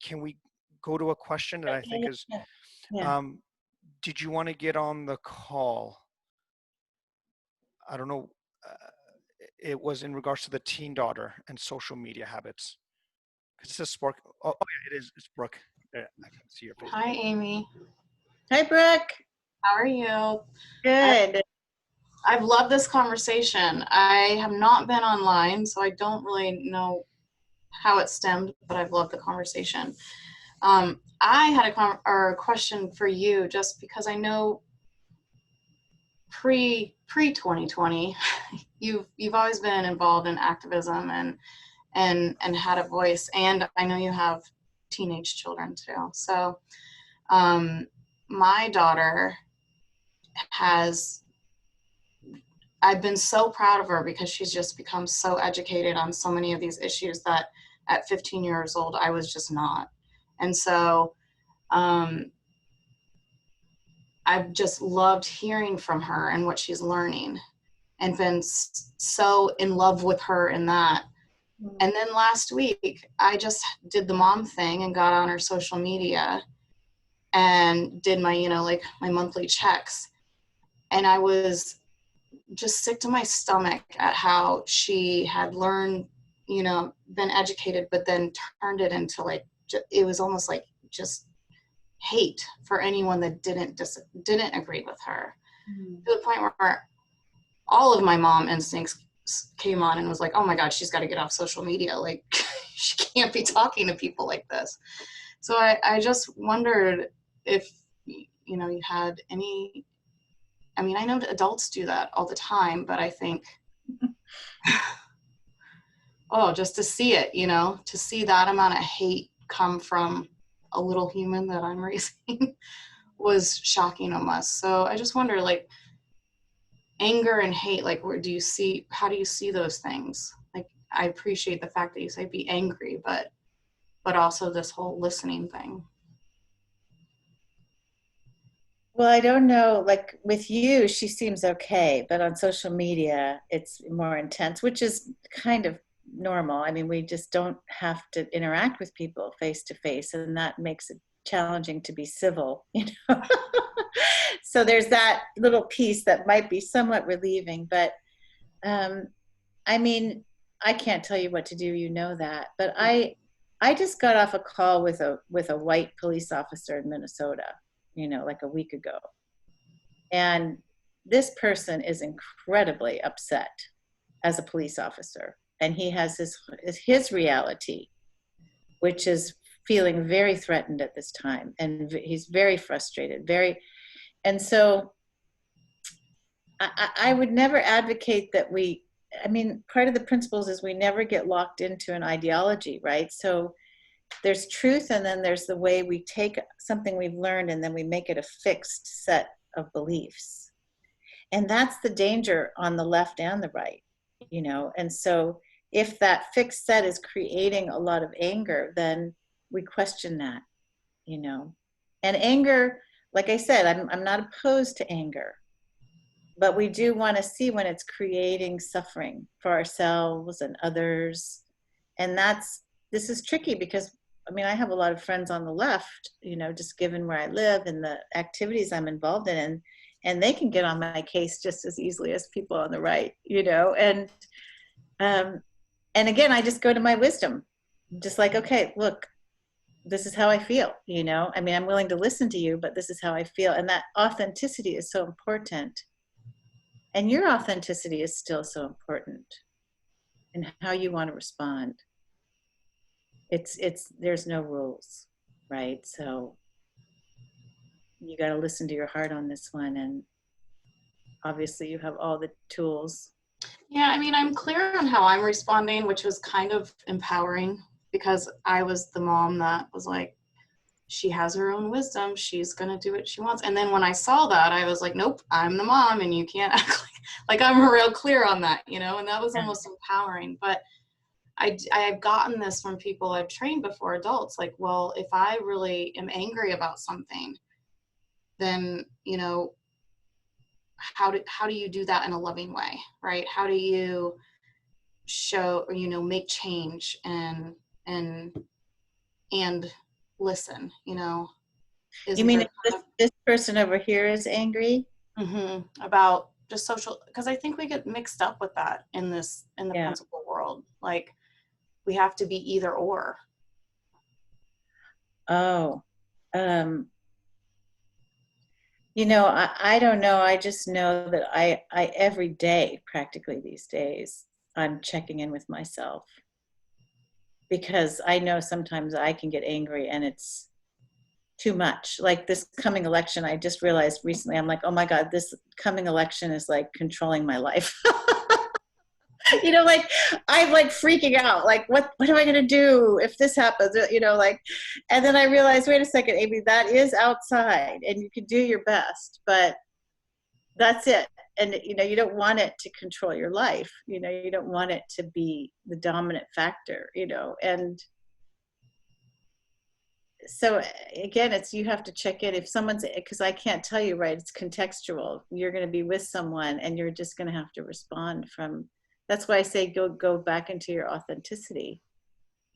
can we go to a question that I think is,
Yeah. Yeah.
um, did you want to get on the call? I don't know. It was in regards to the teen daughter and social media habits. Because it says Spark. Oh, yeah, it is. It's Brooke. I can see your face.
Hi, Amy.
Hi, Brooke.
How are you?
Good.
I've loved this conversation. I have not been online, so I don't really know how it stemmed, but I've loved the conversation. I had a question for you, just because I know pre 2020, you've always been involved in activism and had a voice, and I know you have teenage children too. So my daughter I've been so proud of her, because she's just become so educated on so many of these issues that at 15 years old, I was just not. And so I've just loved hearing from her and what she's learning, and been so in love with her in that. And then last week, I just did the mom thing and got on her social media and did my, like my monthly checks. And I was just sick to my stomach at how she had learned, been educated, but then turned it into it was almost like just hate for anyone that didn't agree with her. To the point where all of my mom instincts came on and was like, oh my God, she's got to get off social media. Like, she can't be talking to people like this. So I just wondered if, you had any, I mean, I know adults do that all the time, but I think, just to see it, to see that amount of hate come from a little human that I'm raising was shocking almost. So I just wonder, anger and hate, how do you see those things? I appreciate the fact that you say be angry, but also this whole listening thing.
Well, I don't know, like with you, she seems okay, but on social media, it's more intense, which is kind of normal. I mean, we just don't have to interact with people face to face, and that makes it challenging to be civil, So there's that little piece that might be somewhat relieving, but I mean, I can't tell you what to do, that, but I just got off a call with a white police officer in Minnesota, like a week ago. And this person is incredibly upset as a police officer. And he has his reality, which is feeling very threatened at this time. And he's very frustrated, and so I would never advocate that I mean, part of the principles is we never get locked into an ideology, right? So there's truth, and then there's the way we take something we've learned and then we make it a fixed set of beliefs. And that's the danger on the left and the right, And so if that fixed set is creating a lot of anger, then we question that, And anger, like I said, I'm not opposed to anger, but we do want to see when it's creating suffering for ourselves and others. And this is tricky because, I mean, I have a lot of friends on the left, just given where I live and the activities I'm involved in, and they can get on my case just as easily as people on the right, and again, I just go to my wisdom, just like, okay, look, this is how I feel, I mean, I'm willing to listen to you, but this is how I feel. And that authenticity is so important. And your authenticity is still so important, and how you want to respond. There's no rules, right? So you got to listen to your heart on this one. And obviously you have all the tools.
Yeah, I mean, I'm clear on how I'm responding, which was kind of empowering, because I was the mom that was like, she has her own wisdom, she's going to do what she wants. And then when I saw that, I was like, nope, I'm the mom and you can't act like I'm real clear on that, and that was almost empowering. But I've gotten this from people I've trained before, adults, like, well, if I really am angry about something, then, how do you do that in a loving way, right? How do you show, or, make change and listen,
You mean if this person over here is angry?
About just social, because I think we get mixed up with that in the principal world. Like, we have to be either or.
Oh, I don't know. I just know that I every day, practically these days, I'm checking in with myself, because I know sometimes I can get angry and it's too much. Like this coming election, I just realized recently, I'm like, oh my God, this coming election is like controlling my life. Like I'm like freaking out, like what am I going to do if this happens, and then I realized, wait a second, Amy, that is outside and you can do your best, but that's it. And you don't want it to control your life, you don't want it to be the dominant factor, and so again, you have to check in if someone's, because I can't tell you, right, it's contextual. You're going to be with someone and you're just going to have to respond from, that's why I say go back into your authenticity.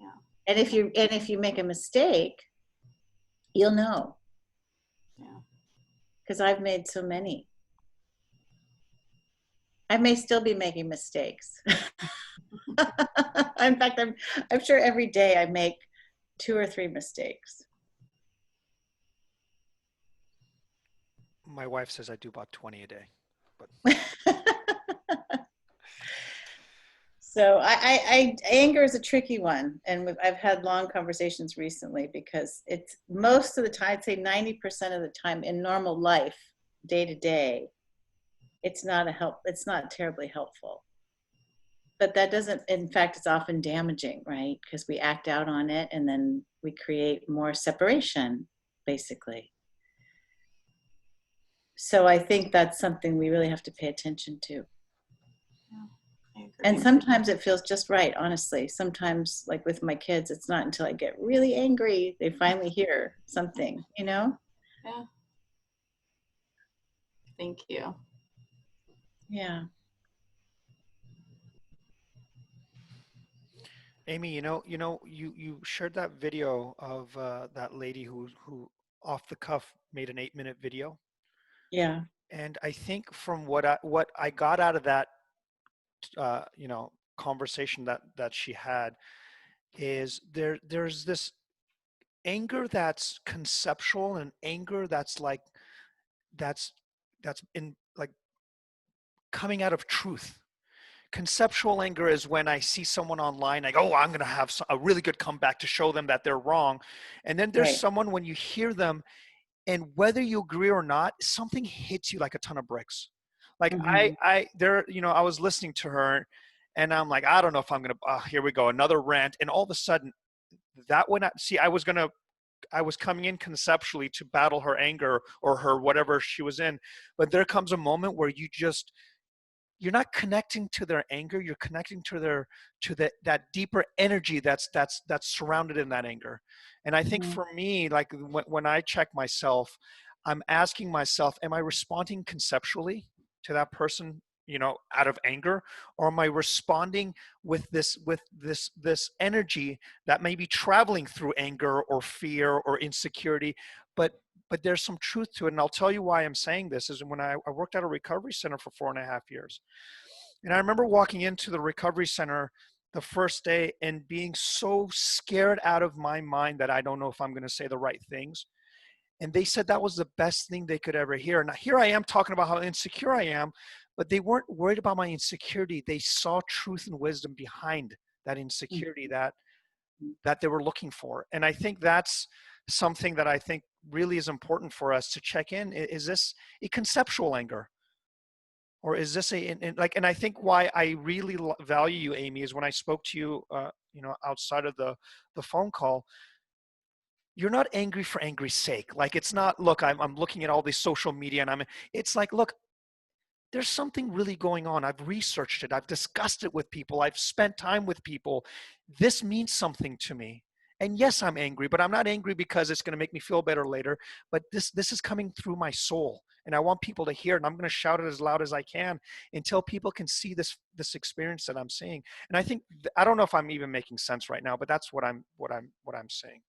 Yeah.
And if you make a mistake, you'll know.
Yeah.
Because I've made so many. I may still be making mistakes. In fact, I'm sure every day I make 2 or 3 mistakes.
My wife says I do about 20 a day. But
so anger is a tricky one, and I've had long conversations recently, because it's most of the time, I'd say 90% of the time in normal life, day to day, it's not terribly helpful. But that doesn't, in fact, it's often damaging, right? Because we act out on it and then we create more separation, basically. So I think that's something we really have to pay attention to.
Yeah,
and sometimes it feels just right, honestly. Sometimes, like with my kids, it's not until I get really angry they finally hear something,
Yeah. Thank you.
Yeah.
Amy, you shared that video of that lady who off the cuff made an 8-minute video.
Yeah.
And I think from what I got out of that, conversation that she had, is there's this anger that's conceptual, and anger that's that's in like coming out of truth. Conceptual anger is when I see someone online, I go, oh, I'm going to have a really good comeback to show them that they're wrong. And then there's
Right.
someone, when you hear them, and whether you agree or not, something hits you like a ton of bricks. Like
Mm-hmm.
I was listening to her, and I'm like, I don't know if I'm going to, here we go, another rant. And all of a sudden that went out. See, I was coming in conceptually to battle her anger or her whatever she was in. But there comes a moment where you're not connecting to their anger, you're connecting to that deeper energy that's surrounded in that anger. And I think
Mm-hmm.
for me, like when I check myself, I'm asking myself, am I responding conceptually to that person, out of anger, or am I responding with this energy that may be traveling through anger or fear or insecurity, but there's some truth to it. And I'll tell you why I'm saying this is when I worked at a recovery center for 4.5 years. And I remember walking into the recovery center the first day and being so scared out of my mind that I don't know if I'm going to say the right things. And they said that was the best thing they could ever hear. Now, here I am talking about how insecure I am, but they weren't worried about my insecurity. They saw truth and wisdom behind that insecurity that they were looking for. And I think that's something that I think really is important for us to check in. Is this a conceptual anger? Or is this and I think why I really value you, Amy, is when I spoke to you, outside of the phone call, you're not angry for angry's sake. Like, it's not, look, I'm looking at all this social media and it's like, look, there's something really going on. I've researched it. I've discussed it with people. I've spent time with people. This means something to me. And yes, I'm angry, but I'm not angry because it's going to make me feel better later. But this is coming through my soul, and I want people to hear it. And I'm going to shout it as loud as I can until people can see this experience that I'm seeing. And I think I don't know if I'm even making sense right now, but that's what I'm saying.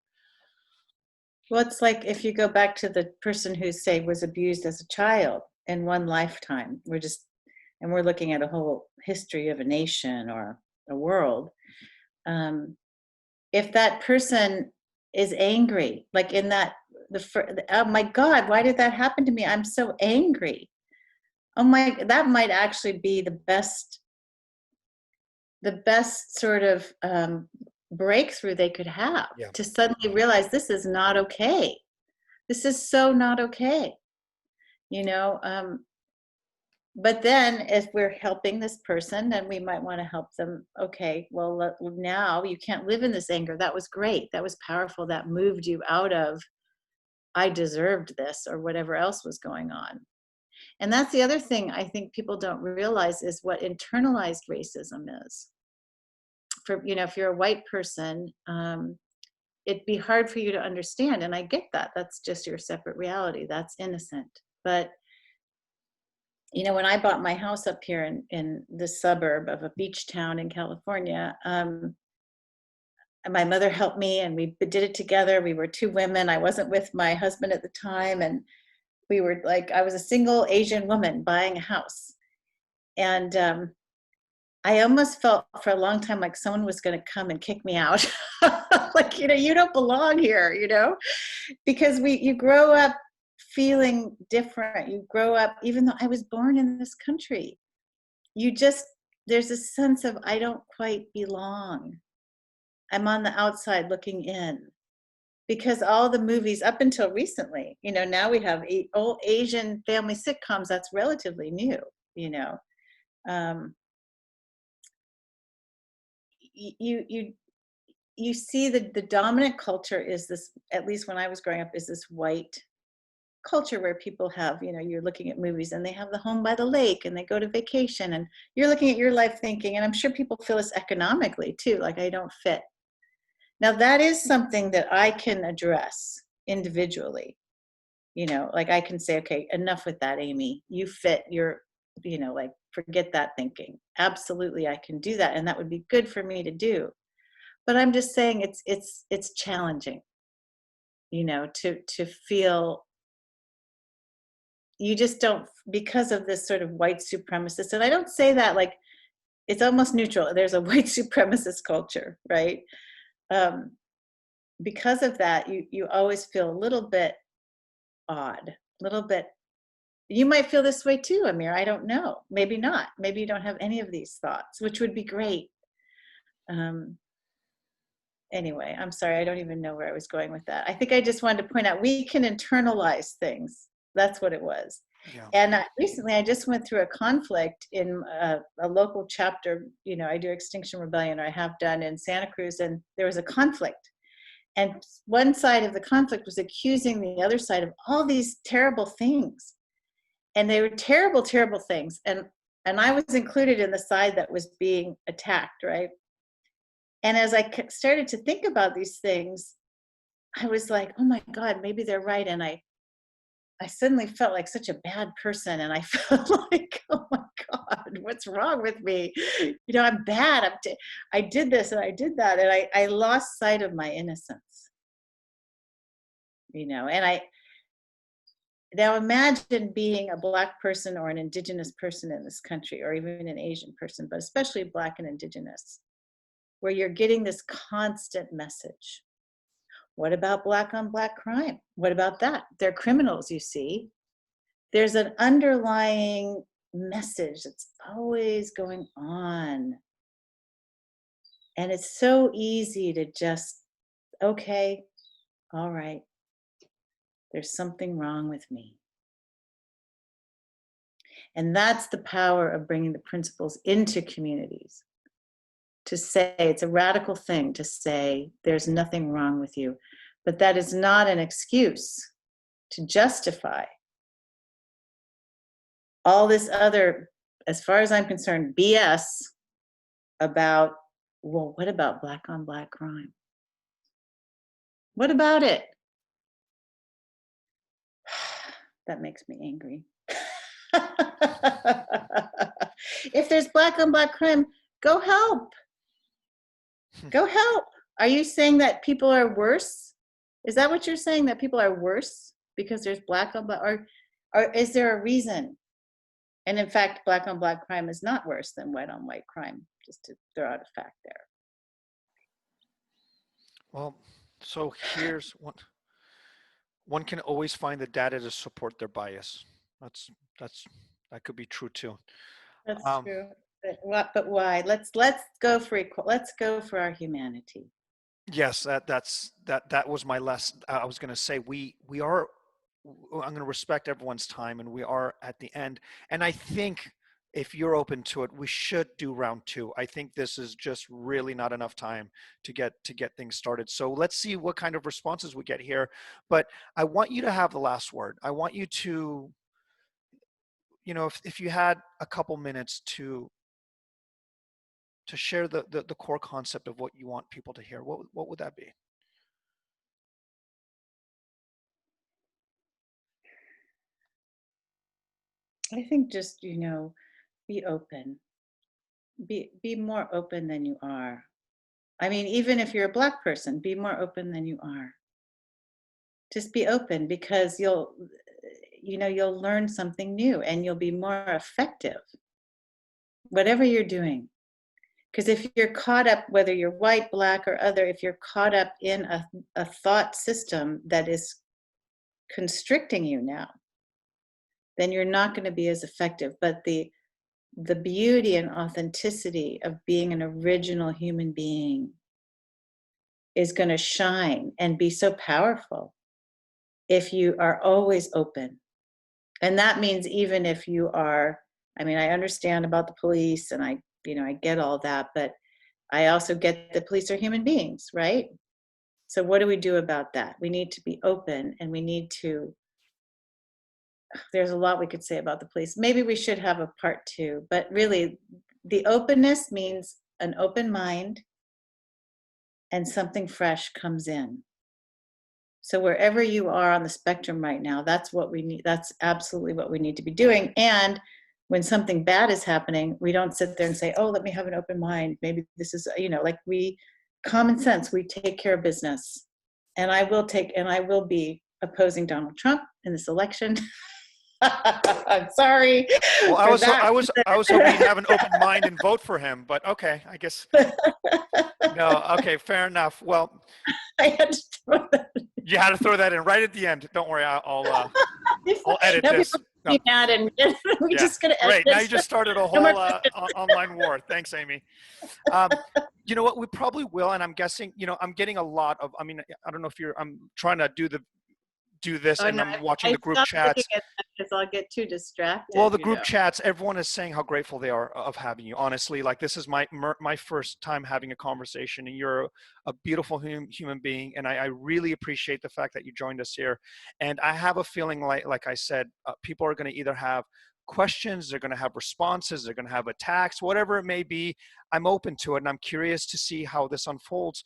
Well, it's like if you go back to the person who, say, was abused as a child in one lifetime, we're looking at a whole history of a nation or a world. If that person is angry, like in that, oh my God, why did that happen to me? I'm so angry. Oh my, that might actually be the best sort of breakthrough they could have,
Yeah.
to suddenly realize this is not okay. This is so not okay, you know. But then if we're helping this person, then we might want to help them. Okay, well, now you can't live in this anger. That was great. That was powerful. That moved you out of, I deserved this, or whatever else was going on. And that's the other thing I think people don't realize is what internalized racism is. If you're a white person, it'd be hard for you to understand. And I get that. That's just your separate reality. That's innocent. But when I bought my house up here in the suburb of a beach town in California, and my mother helped me, and we did it together. We were two women. I wasn't with my husband at the time. And we were like, I was a single Asian woman buying a house. And I almost felt for a long time like someone was going to come and kick me out. Like, you don't belong here, because you grow up feeling different. You grow up, even though I was born in this country, there's a sense of, I don't quite belong. I'm on the outside looking in, because all the movies up until recently, now we have old Asian family sitcoms. That's relatively new, you see the dominant culture is this, at least when I was growing up, is this white culture where people have, you're looking at movies and they have the home by the lake and they go to vacation, and you're looking at your life thinking, and I'm sure people feel this economically too, like, I don't fit. Now that is something that I can address individually, like I can say, okay, enough with that, Amy, you fit, like, forget that thinking. Absolutely, I can do that, and that would be good for me to do. But I'm just saying it's challenging, to feel, you just don't, because of this sort of white supremacist. And I don't say that like it's almost neutral. There's a white supremacist culture, right? Because of that, you always feel a little bit odd, a little bit You might feel this way too, Amir. I don't know. Maybe not. Maybe you don't have any of these thoughts, which would be great. Anyway, I'm sorry. I don't even know where I was going with that. I think I just wanted to point out we can internalize things. That's what it was.
Yeah.
And recently, I just went through a conflict in a local chapter. You know, I do Extinction Rebellion, or I have done in Santa Cruz, and there was a conflict. And one side of the conflict was accusing the other side of all these terrible things. And they were terrible, terrible things. And I was included in the side that was being attacked, right? And as I started to think about these things, I was like, oh my God, maybe they're right. And I suddenly felt like such a bad person. And I felt like, oh my God, what's wrong with me? You know, I'm bad. I did this and I did that. And I lost sight of my innocence. You know, and now imagine being a Black person or an Indigenous person in this country, or even an Asian person, but especially Black and Indigenous, where you're getting this constant message. What about Black on Black crime? What about that? They're criminals, you see. There's an underlying message that's always going on. And it's so easy to just, okay, all right, there's something wrong with me. And that's the power of bringing the principles into communities. To say, it's a radical thing to say, there's nothing wrong with you. But that is not an excuse to justify all this other, as far as I'm concerned, BS about, well, what about Black on Black crime? What about it? That makes me angry. If there's Black on Black crime, go help. Go help. Are you saying that people are worse? Is that what you're saying, that people are worse because there's Black on Black, or is there a reason? And in fact, Black on Black crime is not worse than white on white crime, just to throw out a fact there.
Well, so here's one can always find the data to support their bias. That could be true too.
That's true. But why? Let's go for let's go for our humanity.
Yes, that was my last. I was going to say we are. I'm going to respect everyone's time, and we are at the end. And I think if you're open to it, we should do round two. I think this is just really not enough time to get things started. So let's see what kind of responses we get here. But I want you to have the last word. I want you to, you know, if you had a couple minutes to share the core concept of what you want people to hear, what would that be?
I think just, you know, be open. Be more open than you are. I mean, even if you're a Black person, be more open than you are. Just be open, because you'll learn something new and you'll be more effective, whatever you're doing. Because if you're caught up, whether you're white, Black, or other, if you're caught up in a thought system that is constricting you now, then you're not going to be as effective. But the beauty and authenticity of being an original human being is going to shine and be so powerful if you are always open. And that means even if you are, I mean, I understand about the police, and I get all that, but I also get that police are human beings, right? So what do we do about that? We need to be open, and we need to, there's a lot we could say about the police. Maybe we should have a part two, but really the openness means an open mind and something fresh comes in. So wherever you are on the spectrum right now, that's what we need. That's absolutely what we need to be doing. And when something bad is happening, we don't sit there and say, oh, let me have an open mind. Maybe this is, common sense, we take care of business. And I will be opposing Donald Trump in this election. I'm sorry.
Well, I was hoping you'd have an open mind and vote for him, but okay, I guess. No, okay, fair enough. Well,
I had to throw that.
You had to throw that in right at the end. Don't worry, I'll edit this. No.
mad and we're
Yeah,
just going to end
great. Now you
this.
just started a
No
whole
more questions.
online war. Thanks, Amy. You know what? We probably will, and I'm guessing. You know, I'm getting a lot of. I mean, I don't know if you're. I'm trying to do this,
Oh
and
no,
I'm watching
I
the group
stopped looking
chats.
at that because I'll get too
Well,
distracted,
the
you
group
know.
chats, everyone is saying how grateful they are of having you. Honestly, like this is my first time having a conversation, and you're a beautiful human being, and I really appreciate the fact that you joined us here. And I have a feeling, like I said, people are going to either have questions, they're going to have responses, they're going to have attacks, whatever it may be. I'm open to it, and I'm curious to see how this unfolds.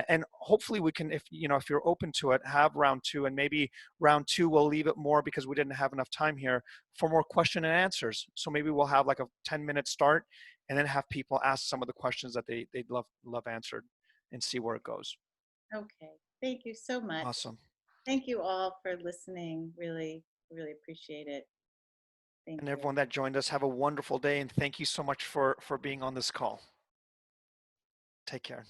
And hopefully, we can, if you're open to it, have round two, and maybe round two we'll leave it more because we didn't have enough time here for more question and answers. So maybe we'll have like a 10-minute start and then have people ask some of the questions that they'd love answered and see where it goes.
Okay. Thank you so much.
Awesome.
Thank you all for listening. Really, really appreciate it. Thank
And
you.
everyone that joined us, have a wonderful day, and thank you so much for being on this call. Take care.